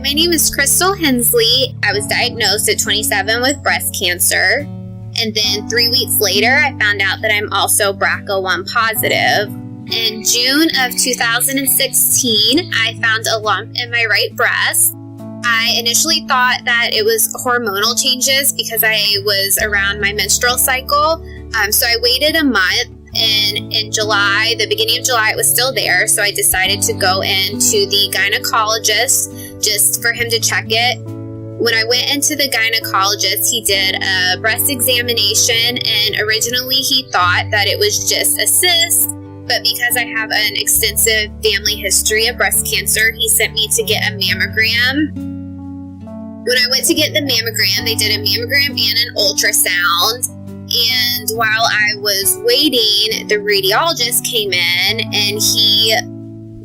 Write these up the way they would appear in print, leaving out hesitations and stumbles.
My name is Krystle Hensley. I was diagnosed at 27 with breast cancer. And then 3 weeks later, I found out that I'm also BRCA1 positive. In June of 2016, I found a lump in my right breast. I initially thought that it was hormonal changes because I was around my menstrual cycle. So I waited a month, and in July, the beginning of July, it was still there. So I decided to go into the gynecologist just for him to check it. When I went into the gynecologist, he did a breast examination, and originally he thought that it was just a cyst, but because I have an extensive family history of breast cancer, he sent me to get a mammogram. When I went to get the mammogram, they did a mammogram and an ultrasound, and while I was waiting, the radiologist came in and he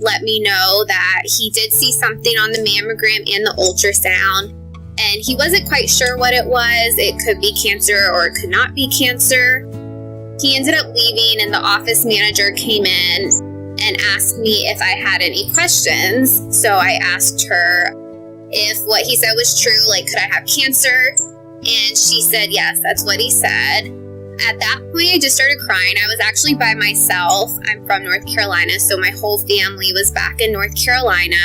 let me know that he did see something on the mammogram and the ultrasound. And he wasn't quite sure what it was. It could be cancer or it could not be cancer. He ended up leaving, and the office manager came in and asked me if I had any questions. So I asked her if what he said was true, like, could I have cancer? And she said, yes, that's what he said. At that point, I just started crying. I was actually by myself. I'm from North Carolina, so my whole family was back in North Carolina.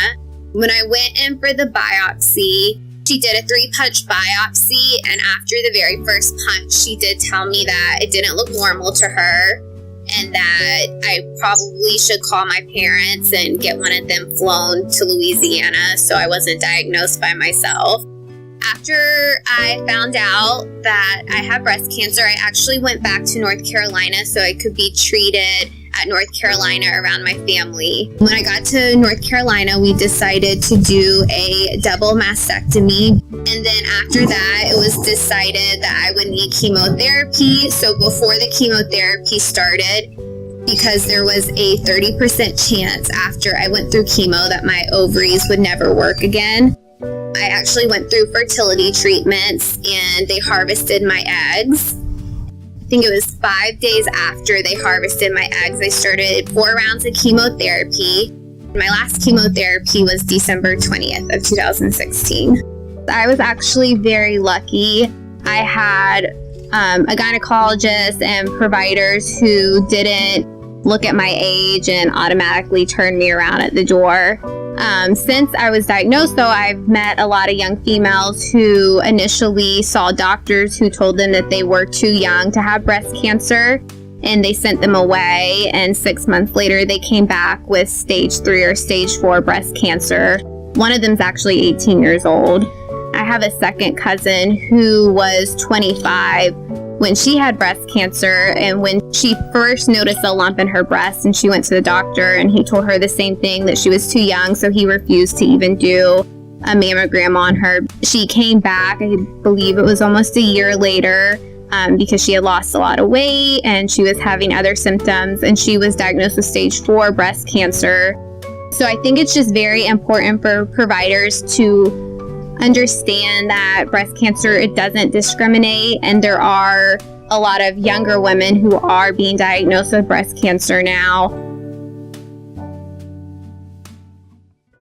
When I went in for the biopsy, she did a 3-punch biopsy, and after the very first punch, she did tell me that it didn't look normal to her and that I probably should call my parents and get one of them flown to Louisiana so I wasn't diagnosed by myself. After I found out that I have breast cancer, I actually went back to North Carolina so I could be treated at North Carolina around my family. When I got to North Carolina, we decided to do a double mastectomy. And then after that, it was decided that I would need chemotherapy. So before the chemotherapy started, because there was a 30% chance after I went through chemo that my ovaries would never work again, I actually went through fertility treatments and they harvested my eggs. I think it was 5 days after they harvested my eggs, I started 4 rounds of chemotherapy. My last chemotherapy was December 20th of 2016. I was actually very lucky. I had a gynecologist and providers who didn't look at my age and automatically turned me around at the door. Since I was diagnosed, though, I've met a lot of young females who initially saw doctors who told them that they were too young to have breast cancer, and they sent them away, and 6 months later they came back with stage 3 or stage 4 breast cancer. One of them's actually 18 years old. I have a second cousin who was 25 when she had breast cancer, and when she first noticed a lump in her breast and she went to the doctor and he told her the same thing, that she was too young, so he refused to even do a mammogram on her. She came back, I believe it was almost a year later, because she had lost a lot of weight and she was having other symptoms, and she was diagnosed with stage 4 breast cancer. So I think it's just very important for providers to understand that breast cancer, it doesn't discriminate, and there are a lot of younger women who are being diagnosed with breast cancer now.